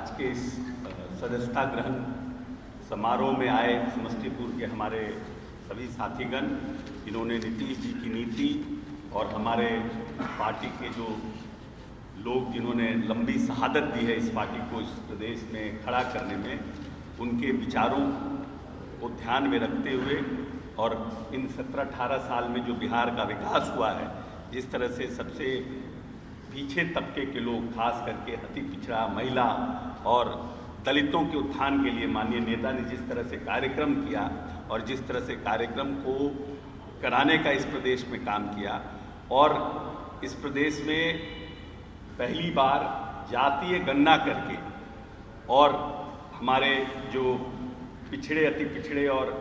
आज के इस सदस्यता ग्रहण समारोह में आए समस्तीपुर के हमारे सभी साथीगण, इन्होंने नीतीश जी की नीति और हमारे पार्टी के जो लोग जिन्होंने लंबी शहादत दी है इस पार्टी को इस प्रदेश में खड़ा करने में, उनके विचारों को ध्यान में रखते हुए और इन 17-18 साल में जो बिहार का विकास हुआ है, जिस तरह से सबसे पीछे तबके के लोग, खास करके अति पिछड़ा, महिला और दलितों के उत्थान के लिए माननीय नेता ने जिस तरह से कार्यक्रम किया और जिस तरह से कार्यक्रम को कराने का इस प्रदेश में काम किया, और इस प्रदेश में पहली बार जातीय गणना करके और हमारे जो पिछड़े, अति पिछड़े और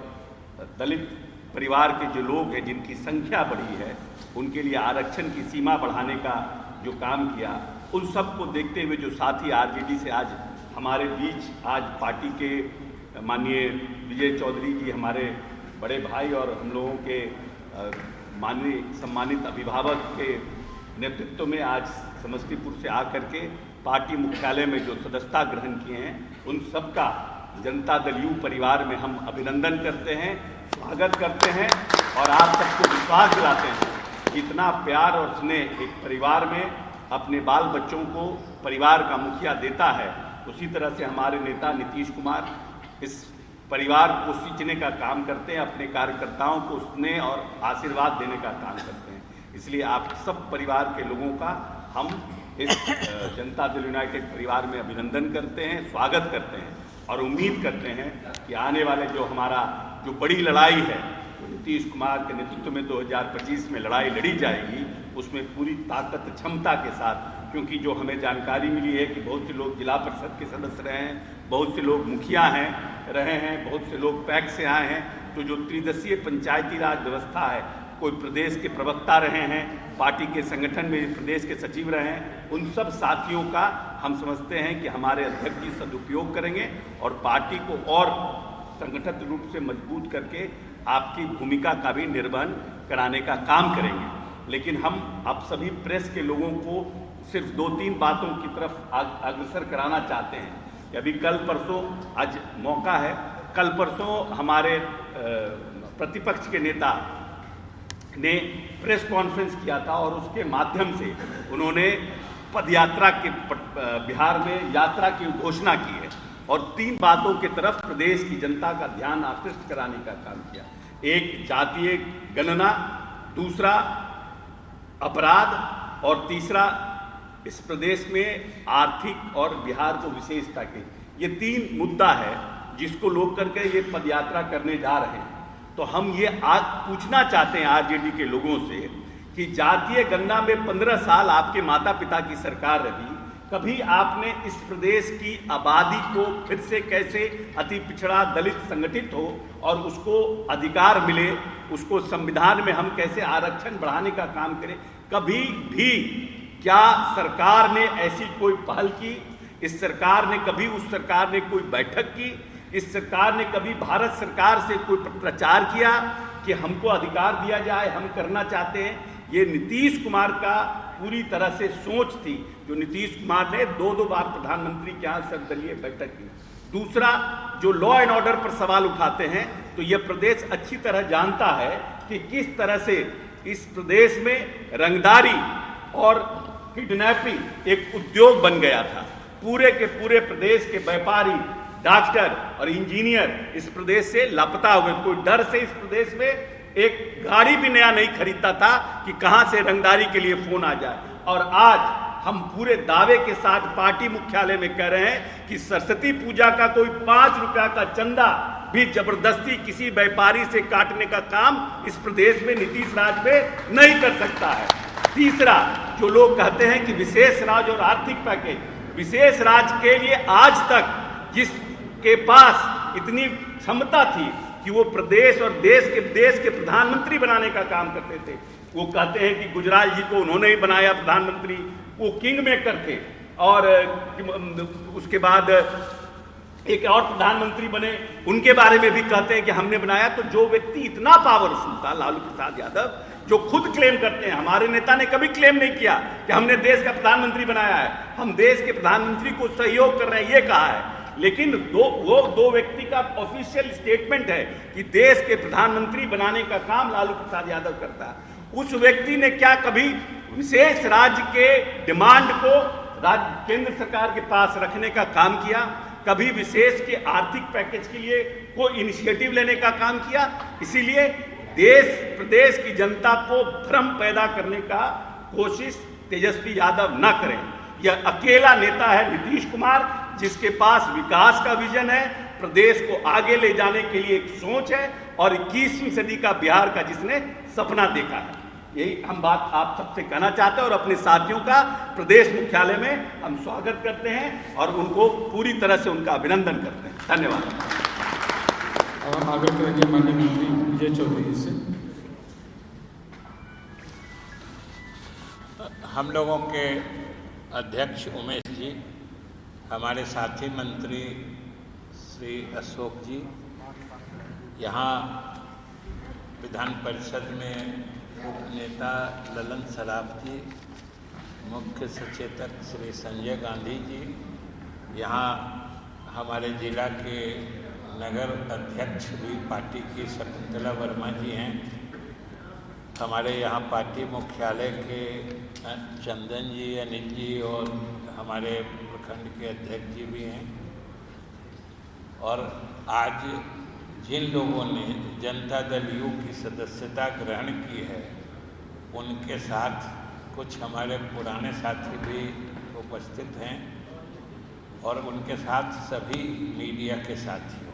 दलित परिवार के जो लोग हैं जिनकी संख्या बढ़ी है, उनके लिए आरक्षण की सीमा बढ़ाने का जो काम किया, उन सब को देखते हुए जो साथी आरजेडी से आज हमारे बीच, आज पार्टी के माननीय विजय चौधरी जी, हमारे बड़े भाई और हम लोगों के माननीय सम्मानित अभिभावक के नेतृत्व में आज समस्तीपुर से आकर के पार्टी मुख्यालय में जो सदस्यता ग्रहण किए हैं, उन सबका जनता दल यू परिवार में हम अभिनंदन करते हैं, स्वागत करते हैं और आप सबको विश्वास दिलाते हैं कि इतना प्यार और स्नेह एक परिवार में अपने बाल बच्चों को परिवार का मुखिया देता है, उसी तरह से हमारे नेता नीतीश कुमार इस परिवार को सींचने का काम करते हैं, अपने कार्यकर्ताओं को स्नेह और आशीर्वाद देने का काम करते हैं। इसलिए आप सब परिवार के लोगों का हम इस जनता दल यूनाइटेड परिवार में अभिनंदन करते हैं, स्वागत करते हैं और उम्मीद करते हैं कि आने वाले जो हमारा जो बड़ी लड़ाई है, नीतीश कुमार के नेतृत्व में 2025 में लड़ाई लड़ी जाएगी, उसमें पूरी ताकत, क्षमता के साथ, क्योंकि जो हमें जानकारी मिली है कि बहुत से लोग जिला परिषद के सदस्य रहे हैं, बहुत से लोग मुखिया रहे हैं, बहुत से लोग पैक्स से आए हैं, तो जो त्रिदशीय पंचायती राज व्यवस्था है, कोई प्रदेश के प्रवक्ता रहे हैं, पार्टी के संगठन में प्रदेश के सचिव रहे हैं, उन सब साथियों का हम समझते हैं कि हमारे अध्यक्ष जी सदुपयोग करेंगे और पार्टी को और संगठित रूप से मजबूत करके आपकी भूमिका का भी निर्वहन कराने का काम करेंगे। लेकिन हम आप सभी प्रेस के लोगों को सिर्फ 2-3 बातों की तरफ अग्रसर कराना चाहते हैं कि अभी कल परसों, आज मौका है, कल परसों हमारे प्रतिपक्ष के नेता ने प्रेस कॉन्फ्रेंस किया था और उसके माध्यम से उन्होंने पदयात्रा के बिहार में यात्रा की घोषणा की है और 3 बातों की तरफ प्रदेश की जनता का ध्यान आकृष्ट कराने का काम किया। एक, जातीय गणना, दूसरा अपराध और तीसरा इस प्रदेश में आर्थिक और बिहार को विशेषता के, ये 3 मुद्दा है जिसको लोग करके ये पदयात्रा करने जा रहे हैं। तो हम ये आज पूछना चाहते हैं आरजेडी के लोगों से कि जातीय गणना में 15 साल आपके माता पिता की सरकार रही, कभी आपने इस प्रदेश की आबादी को फिर से कैसे अति पिछड़ा दलित संगठित हो और उसको अधिकार मिले, उसको संविधान में हम कैसे आरक्षण बढ़ाने का काम करें, कभी भी क्या सरकार ने ऐसी कोई पहल की? इस सरकार ने कभी, उस सरकार ने कोई बैठक की? इस सरकार ने कभी भारत सरकार से कोई प्रचार किया कि हमको अधिकार दिया जाए, हम करना चाहते हैं? ये नीतीश कुमार का पूरी तरह से सोच थी, जो नीतीश कुमार ने 2-2 बार प्रधानमंत्री के यहाँ सर्वदलीय बैठक की। दूसरा, जो लॉ एंड ऑर्डर पर सवाल उठाते हैं, तो यह प्रदेश अच्छी तरह जानता है कि किस तरह से इस प्रदेश में रंगदारी और किडनैपिंग एक उद्योग बन गया था। पूरे के पूरे प्रदेश के व्यापारी, डॉक्टर और इंजीनियर इस प्रदेश से लापता हुए, कोई डर से इस प्रदेश में एक गाड़ी भी नया नहीं खरीदता था कि कहां से रंगदारी के लिए फोन आ जाए। और आज हम पूरे दावे के साथ पार्टी मुख्यालय में कह रहे हैं कि सरस्वती पूजा का कोई 5 रुपया का चंदा भी जबरदस्ती किसी व्यापारी से काटने का काम इस प्रदेश में नीतीश राज में नहीं कर सकता है। तीसरा, जो लोग कहते हैं कि विशेष राज्य और आर्थिक पैकेज, विशेष राज्य के लिए आज तक जिसके पास इतनी क्षमता थी कि वो प्रदेश और देश के प्रधानमंत्री बनाने का काम करते थे, वो कहते हैं कि गुजराल जी को उन्होंने ही बनाया प्रधानमंत्री, वो किंग मेकर थे। और उसके बाद एक और प्रधानमंत्री बने, उनके बारे में भी कहते हैं कि हमने बनाया। तो जो व्यक्ति इतना पावरफुल था, लालू प्रसाद यादव, जो खुद क्लेम करते हैं। हमारे नेता ने कभी क्लेम नहीं किया कि हमने देश का प्रधानमंत्री बनाया है, हम देश के प्रधानमंत्री को सहयोग कर रहे हैं, ये कहा है। लेकिन वो दो व्यक्ति का ऑफिशियल स्टेटमेंट है कि देश के प्रधानमंत्री बनाने का काम लालू प्रसाद यादव करता है। उस व्यक्ति ने क्या कभी विशेष राज्य के डिमांड को केंद्र सरकार के पास रखने का काम किया? कभी विशेष के आर्थिक पैकेज के लिए कोई इनिशिएटिव लेने का काम किया? इसीलिए देश प्रदेश की जनता को भ्रम पैदा करने का कोशिश तेजस्वी यादव न करें। यह अकेला नेता है नीतीश कुमार, जिसके पास विकास का विजन है, प्रदेश को आगे ले जाने के लिए एक सोच है और 21वीं सदी का बिहार का जिसने सपना देखा है। यही हम बात आप सबसे कहना चाहते हैं और अपने साथियों का प्रदेश मुख्यालय में हम स्वागत करते हैं और उनको पूरी तरह से उनका अभिनंदन करते हैं। धन्यवाद। अब हम आगे करेंगे माननीय मंत्री विजय चौधरी से। हम लोगों के अध्यक्ष उमेश जी, हमारे साथी मंत्री श्री अशोक जी, यहाँ विधान परिषद में उप नेता ललन सराफ जी, मुख्य सचेतक श्री संजय गांधी जी, यहाँ हमारे जिला के नगर अध्यक्ष भी पार्टी की शकुंतला वर्मा जी हैं, हमारे यहाँ पार्टी मुख्यालय के चंदन जी, अनिल जी और हमारे प्रखंड के अध्यक्ष जी भी हैं। और आज जिन लोगों ने जनता दल यू की सदस्यता ग्रहण की है, उनके साथ कुछ हमारे पुराने साथी भी उपस्थित हैं और उनके साथ सभी मीडिया के साथियों।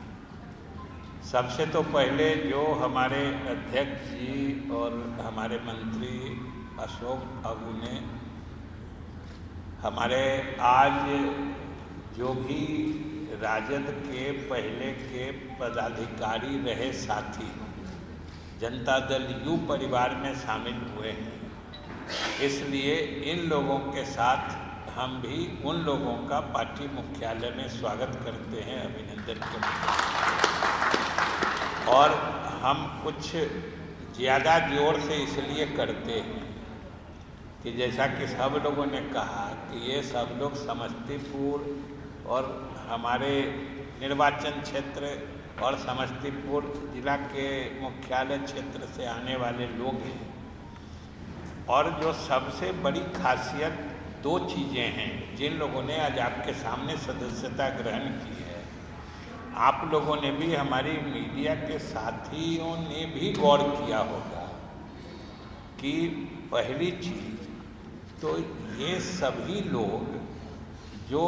सबसे तो पहले जो हमारे अध्यक्ष जी और हमारे मंत्री अशोक अबू ने हमारे आज जो भी राजद के पहले के पदाधिकारी रहे साथी जनता दल यू परिवार में शामिल हुए हैं, इसलिए इन लोगों के साथ हम भी उन लोगों का पार्टी मुख्यालय में स्वागत करते हैं, अभिनंदन करते हैं। और हम कुछ ज़्यादा जोर से इसलिए करते हैं कि जैसा कि सब लोगों ने कहा कि ये सब लोग समस्तीपुर और हमारे निर्वाचन क्षेत्र और समस्तीपुर जिला के मुख्यालय क्षेत्र से आने वाले लोग हैं। और जो सबसे बड़ी खासियत दो चीज़ें हैं जिन लोगों ने आज आपके सामने सदस्यता ग्रहण की है, आप लोगों ने भी, हमारी मीडिया के साथियों ने भी गौर किया होगा कि पहली चीज़ तो ये सभी लोग जो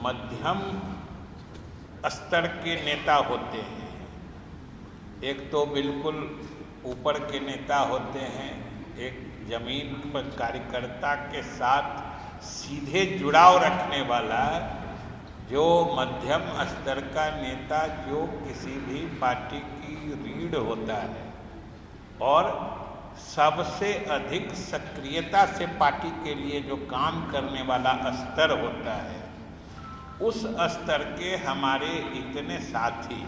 मध्यम स्तर के नेता होते हैं, एक तो बिल्कुल ऊपर के नेता होते हैं, एक जमीन पर कार्यकर्ता के साथ सीधे जुड़ाव रखने वाला जो मध्यम स्तर का नेता, जो किसी भी पार्टी की रीढ़ होता है और सबसे अधिक सक्रियता से पार्टी के लिए जो काम करने वाला स्तर होता है, उस स्तर के हमारे इतने साथी,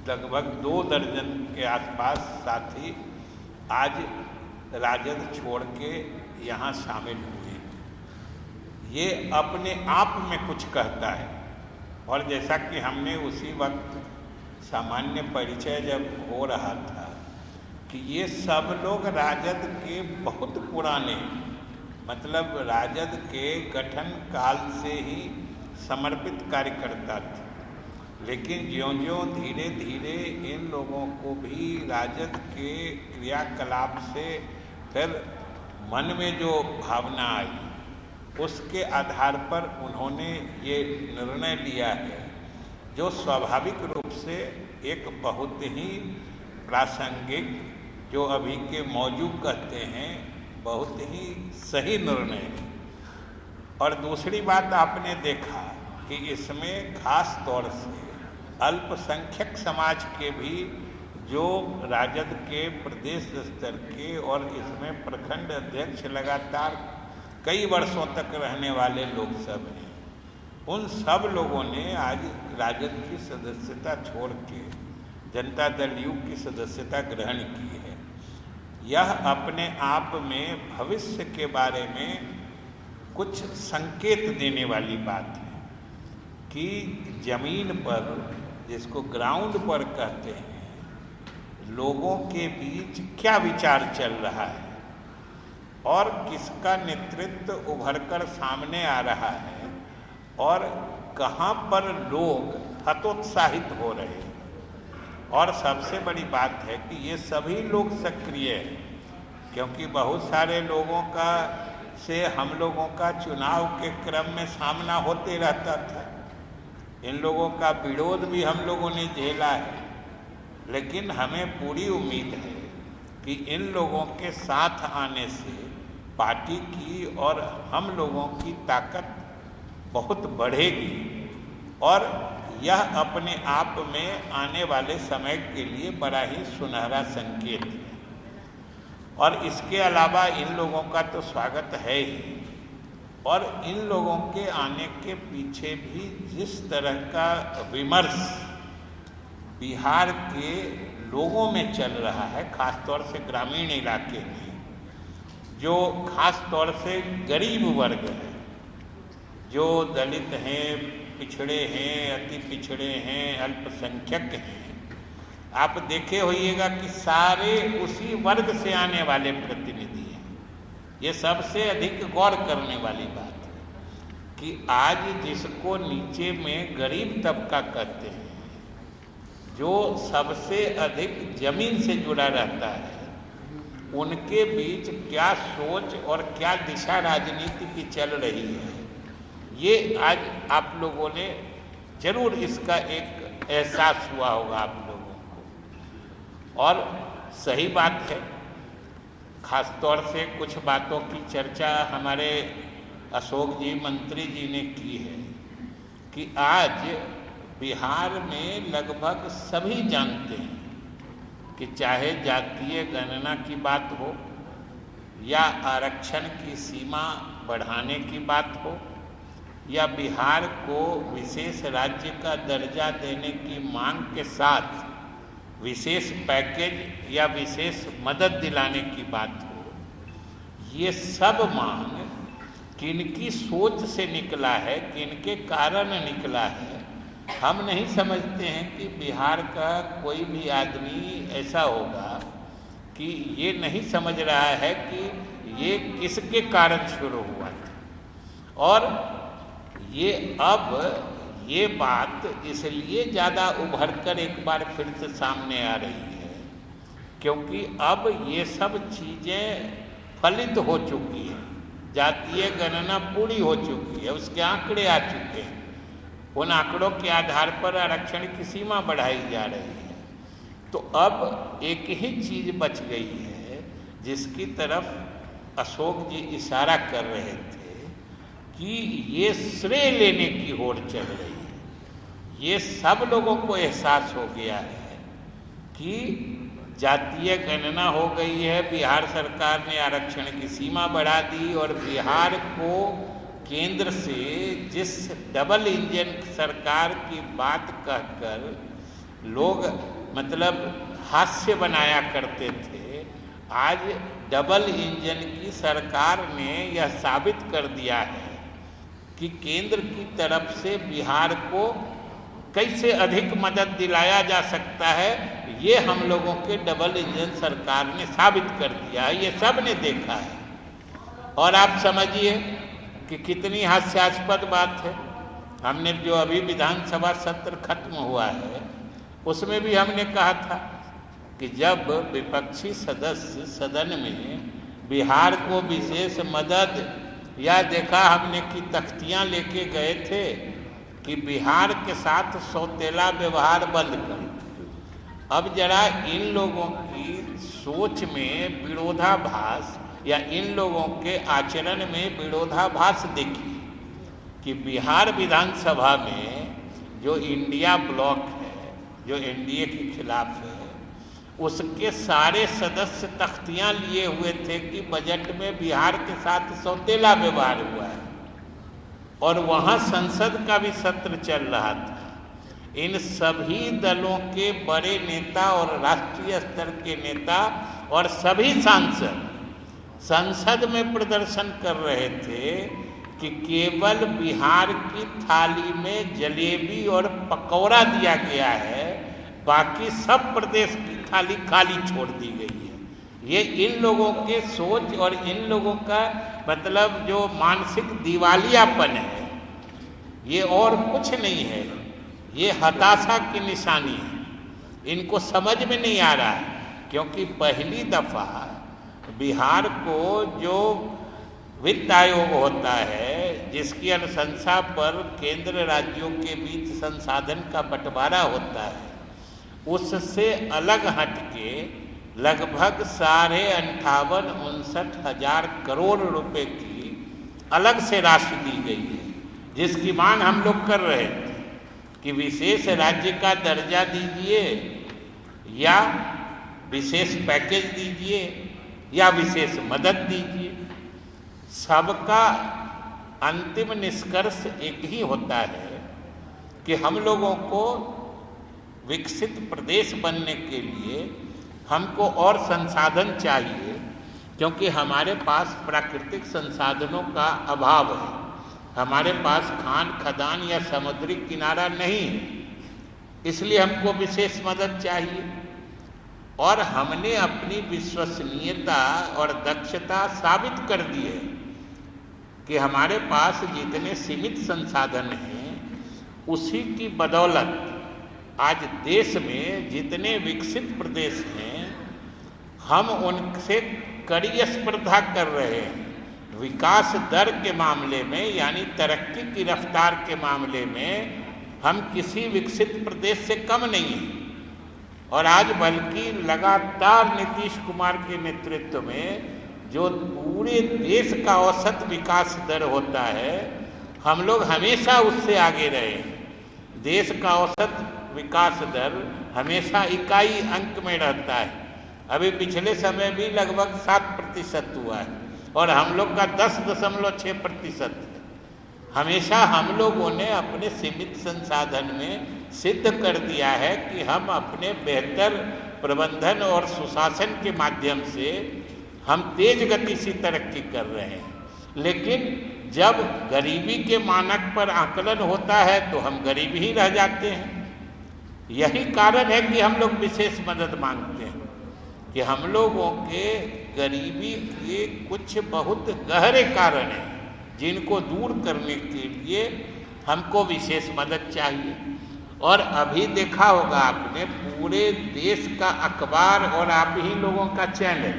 लगभग 2 दर्जन के आसपास साथी आज राजद छोड़ के यहाँ शामिल हुए। ये अपने आप में कुछ कहता है। और जैसा कि हमने उसी वक्त सामान्य परिचय जब हो रहा था कि ये सब लोग राजद के बहुत पुराने, मतलब राजद के गठन काल से ही समर्पित कार्यकर्ता थे, लेकिन ज्यों-ज्यों धीरे धीरे इन लोगों को भी राजद के क्रियाकलाप से फिर मन में जो भावना आई, उसके आधार पर उन्होंने ये निर्णय लिया है, जो स्वाभाविक रूप से एक बहुत ही प्रासंगिक, जो अभी के मौजूद कहते हैं, बहुत ही सही निर्णय है। और दूसरी बात आपने देखा कि इसमें खास तौर से अल्पसंख्यक समाज के भी जो राजद के प्रदेश स्तर के और इसमें प्रखंड अध्यक्ष लगातार कई वर्षों तक रहने वाले लोग सब हैं, उन सब लोगों ने आज राजद की सदस्यता छोड़ के जनता दल यू की सदस्यता ग्रहण की है। यह अपने आप में भविष्य के बारे में कुछ संकेत देने वाली बात है कि जमीन पर, जिसको ग्राउंड पर कहते हैं, लोगों के बीच क्या विचार चल रहा है और किसका नेतृत्व उभरकर सामने आ रहा है और कहाँ पर लोग हतोत्साहित हो रहे हैं। और सबसे बड़ी बात है कि ये सभी लोग सक्रिय हैं, क्योंकि बहुत सारे लोगों का से हम लोगों का चुनाव के क्रम में सामना होते रहता था। इन लोगों का विरोध भी हम लोगों ने झेला है, लेकिन हमें पूरी उम्मीद है कि इन लोगों के साथ आने से पार्टी की और हम लोगों की ताकत बहुत बढ़ेगी और यह अपने आप में आने वाले समय के लिए बड़ा ही सुनहरा संकेत है। और इसके अलावा इन लोगों का तो स्वागत है ही, और इन लोगों के आने के पीछे भी जिस तरह का विमर्श बिहार के लोगों में चल रहा है, खासतौर से ग्रामीण इलाके में, जो खासतौर से गरीब वर्ग है, जो दलित हैं, पिछड़े हैं, अति पिछड़े हैं, अल्पसंख्यक हैं, आप देखे होइएगा कि सारे उसी वर्ग से आने वाले प्रतिनिधि हैं। ये सबसे अधिक गौर करने वाली बात है कि आज जिसको नीचे में गरीब तबका कहते हैं, जो सबसे अधिक जमीन से जुड़ा रहता है, उनके बीच क्या सोच और क्या दिशा राजनीति की चल रही है, ये आज आप लोगों ने जरूर इसका एक एहसास हुआ होगा आप लोगों को। और सही बात है, खासतौर से कुछ बातों की चर्चा हमारे अशोक जी मंत्री जी ने की है कि आज बिहार में लगभग सभी जानते हैं कि चाहे जातीय गणना की बात हो या आरक्षण की सीमा बढ़ाने की बात हो या बिहार को विशेष राज्य का दर्जा देने की मांग के साथ विशेष पैकेज या विशेष मदद दिलाने की बात हो, ये सब मांग किनकी सोच से निकला है, किनके कारण निकला है, हम नहीं समझते हैं कि बिहार का कोई भी आदमी ऐसा होगा कि ये नहीं समझ रहा है कि ये किसके कारण शुरू हुआ था। और ये बात इसलिए ज़्यादा उभर कर एक बार फिर से सामने आ रही है क्योंकि अब ये सब चीज़ें फलित हो चुकी हैं, जातीय गणना पूरी हो चुकी है, उसके आंकड़े आ चुके हैं, उन आंकड़ों के आधार पर आरक्षण की सीमा बढ़ाई जा रही है। तो अब एक ही चीज़ बच गई है जिसकी तरफ अशोक जी इशारा कर रहे थे कि ये श्रेय लेने की होड़ चल रही है। ये सब लोगों को एहसास हो गया है कि जातीय गणना हो गई है, बिहार सरकार ने आरक्षण की सीमा बढ़ा दी और बिहार को केंद्र से जिस डबल इंजन सरकार की बात कहकर लोग मतलब हास्य बनाया करते थे, आज डबल इंजन की सरकार ने यह साबित कर दिया है कि केंद्र की तरफ से बिहार को कैसे अधिक मदद दिलाया जा सकता है, ये हम लोगों के डबल इंजन सरकार ने साबित कर दिया है, ये सब ने देखा है। और आप समझिए कि कितनी हास्यास्पद बात है, हमने जो अभी विधानसभा सत्र खत्म हुआ है उसमें भी हमने कहा था कि जब विपक्षी सदस्य सदन में बिहार को विशेष मदद या देखा हमने कि तख्तियां लेके गए थे कि बिहार के साथ सौतेला व्यवहार बंद करें। अब जरा इन लोगों की सोच में विरोधाभास या इन लोगों के आचरण में विरोधाभास देखिए कि बिहार विधानसभा में जो इंडिया ब्लॉक है, जो एनडीए के खिलाफ है, उसके सारे सदस्य तख्तियां लिए हुए थे कि बजट में बिहार के साथ सौतेला व्यवहार हुआ है और वहां संसद का भी सत्र चल रहा था। इन सभी दलों के बड़े नेता और राष्ट्रीय स्तर के नेता और सभी सांसद संसद में प्रदर्शन कर रहे थे कि केवल बिहार की थाली में जलेबी और पकौड़ा दिया गया है, बाकी सब प्रदेश की थाली खाली छोड़ दी गई है। ये इन लोगों के सोच और इन लोगों का मतलब जो मानसिक दिवालियापन है, ये और कुछ नहीं है, ये हताशा की निशानी है। इनको समझ में नहीं आ रहा है, क्योंकि पहली दफा बिहार को जो वित्त आयोग होता है, जिसकी अनुशंसा पर केंद्र राज्यों के बीच संसाधन का बंटवारा होता है, उससे अलग हटके लगभग 58,59,000 करोड़ रुपए की अलग से राशि दी गई है, जिसकी मांग हम लोग कर रहे थे कि विशेष राज्य का दर्जा दीजिए या विशेष पैकेज दीजिए या विशेष मदद दीजिए। सबका अंतिम निष्कर्ष एक ही होता है कि हम लोगों को विकसित प्रदेश बनने के लिए हमको और संसाधन चाहिए, क्योंकि हमारे पास प्राकृतिक संसाधनों का अभाव है। हमारे पास खान खदान या समुद्री किनारा नहीं है, इसलिए हमको विशेष मदद चाहिए। और हमने अपनी विश्वसनीयता और दक्षता साबित कर दी है कि हमारे पास जितने सीमित संसाधन हैं, उसी की बदौलत आज देश में जितने विकसित प्रदेश हैं, हम उनसे कड़ी स्पर्धा कर रहे हैं। विकास दर के मामले में यानी तरक्की की रफ्तार के मामले में हम किसी विकसित प्रदेश से कम नहीं हैं। और आज बल्कि लगातार नीतीश कुमार के नेतृत्व में जो पूरे देश का औसत विकास दर होता है, हम लोग हमेशा उससे आगे रहे हैं। देश का औसत विकास दर हमेशा इकाई अंक में रहता है। अभी पिछले समय भी लगभग 7% हुआ है और हम लोग का 10.6% है। हमेशा हम लोगों ने अपने सीमित संसाधन में सिद्ध कर दिया है कि हम अपने बेहतर प्रबंधन और सुशासन के माध्यम से हम तेज गति से तरक्की कर रहे हैं। लेकिन जब गरीबी के मानक पर आकलन होता है तो हम गरीब ही रह जाते हैं। यही कारण है कि हम लोग विशेष मदद मांगते हैं कि हम लोगों के गरीबी के कुछ बहुत गहरे कारण हैं, जिनको दूर करने के लिए हमको विशेष मदद चाहिए। और अभी देखा होगा आपने, पूरे देश का अखबार और आप ही लोगों का चैनल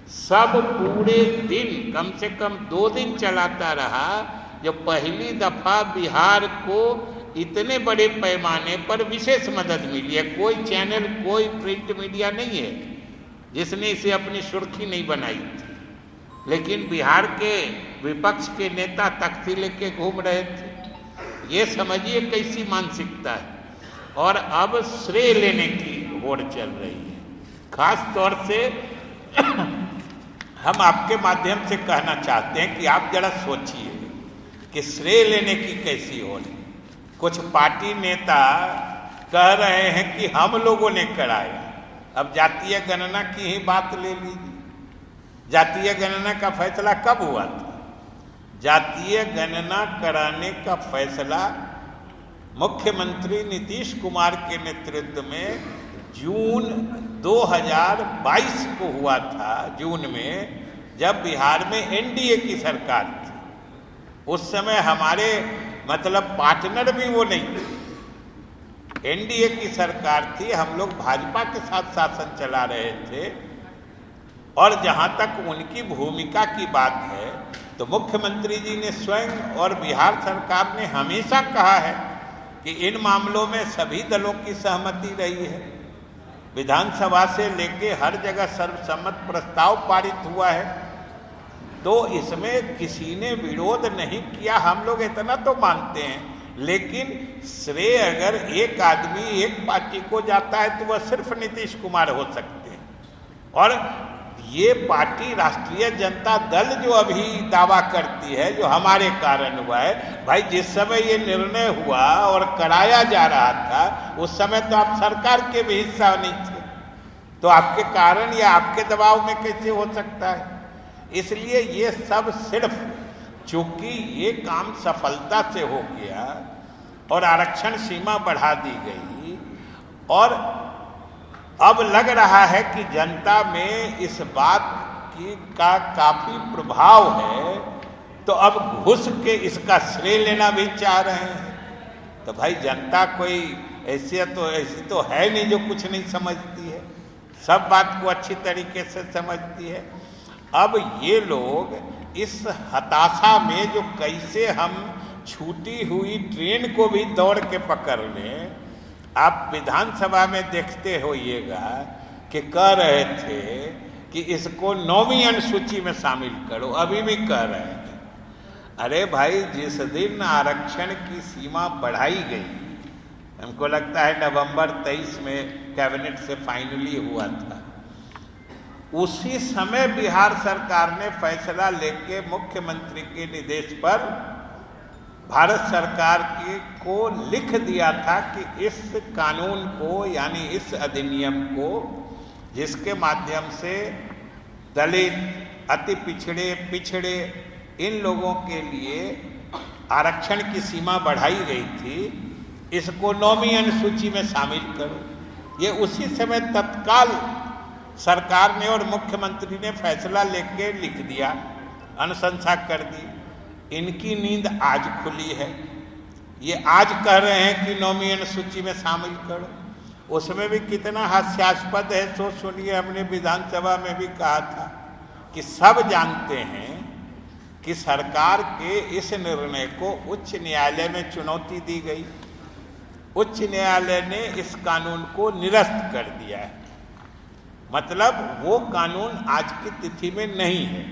सब पूरे दिन कम से कम 2 दिन चलाता रहा, जो पहली दफा बिहार को इतने बड़े पैमाने पर विशेष मदद मिली है। कोई चैनल, कोई प्रिंट मीडिया नहीं है जिसने इसे अपनी सुर्खी नहीं बनाई थी। लेकिन बिहार के विपक्ष के नेता तख्ती लेके घूम रहे थे। ये समझिए कैसी मानसिकता है। और अब श्रेय लेने की होड़ चल रही है। खास तौर से हम आपके माध्यम से कहना चाहते हैं कि आप जरा सोचिए कि श्रेय लेने की कैसी होड़। कुछ पार्टी नेता कह रहे हैं कि हम लोगों ने कराया। अब जातीय गणना की ही बात ले लीजिए। जातीय गणना का फैसला कब हुआ था? जातीय गणना कराने का फैसला मुख्यमंत्री नीतीश कुमार के नेतृत्व में जून 2022 को हुआ था। जून में जब बिहार में एनडीए की सरकार थी, उस समय हमारे मतलब पार्टनर भी वो नहीं थे। एनडीए की सरकार थी, हम लोग भाजपा के साथ शासन चला रहे थे। और जहां तक उनकी भूमिका की बात है तो मुख्यमंत्री जी ने स्वयं और बिहार सरकार ने हमेशा कहा है कि इन मामलों में सभी दलों की सहमति रही है। विधानसभा से लेके हर जगह सर्वसम्मत प्रस्ताव पारित हुआ है, तो इसमें किसी ने विरोध नहीं किया। हम लोग इतना तो मानते हैं। लेकिन श्रेय अगर एक आदमी एक पार्टी को जाता है तो वह सिर्फ नीतीश कुमार हो सकते हैं। और ये पार्टी राष्ट्रीय जनता दल जो अभी दावा करती है जो हमारे कारण हुआ है, भाई जिस समय ये निर्णय हुआ और कराया जा रहा था उस समय तो आप सरकार के भी हिस्सा नहीं थे। तो आपके कारण या आपके दबाव में कैसे हो सकता है? इसलिए ये सब सिर्फ चूंकि ये काम सफलता से हो गया और आरक्षण सीमा बढ़ा दी गई और अब लग रहा है कि जनता में इस बात की का काफी प्रभाव है, तो अब घुस के इसका श्रेय लेना भी चाह रहे हैं। तो भाई जनता कोई ऐसी तो है नहीं जो कुछ नहीं समझती है, सब बात को अच्छी तरीके से समझती है। अब ये लोग इस हताशा में जो कैसे हम छूटी हुई ट्रेन को भी दौड़ के पकड़ लें, आप विधानसभा में देखते होइएगा कि कह रहे थे कि इसको 9वीं अनुसूची में शामिल करो, अभी भी कह रहे हैं। अरे भाई, जिस दिन आरक्षण की सीमा बढ़ाई गई, हमको लगता है नवंबर 23 में कैबिनेट से फाइनली हुआ था, उसी समय बिहार सरकार ने फैसला लेके मुख्यमंत्री के निर्देश पर भारत सरकार को लिख दिया था कि इस कानून को यानी इस अधिनियम को जिसके माध्यम से दलित, अति पिछड़े, पिछड़े इन लोगों के लिए आरक्षण की सीमा बढ़ाई गई थी, इसको 9वीं अनुसूची में शामिल करो। ये उसी समय तत्काल सरकार ने और मुख्यमंत्री ने फैसला लेके लिख दिया, अनुशंसा कर दी। इनकी नींद आज खुली है, ये आज कह रहे हैं कि 9वीं अनुसूची में शामिल करो। उसमें भी कितना हास्यास्पद है, सो सुनिए, हमने विधानसभा में भी कहा था कि सब जानते हैं कि सरकार के इस निर्णय को उच्च न्यायालय में चुनौती दी गई, उच्च न्यायालय ने इस कानून को निरस्त कर दिया है, मतलब वो कानून आज की तिथि में नहीं है।